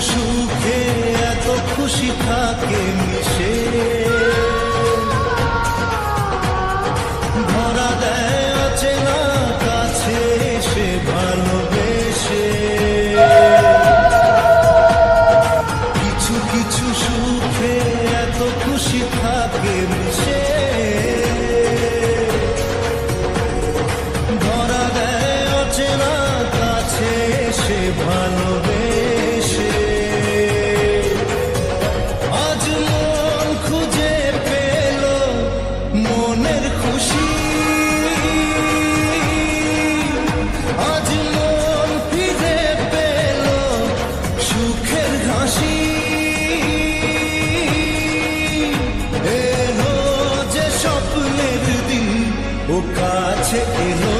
সুখে এত খুশি থাকে মিশে, ধরা দেয় অচেনা কাছে এসে ভালোবেসে। কিছু কিছু সুখে এত খুশি থাকে মিশে, ধরা দেয় অচেনা কাছে এসে ভালোবেসে। আজ মন খুঁজে পেল মনের খুশি, আজ মন ফিরে পেল সুখের হাসি। এলো যে স্বপ্নের দিন, ও কাছে এলো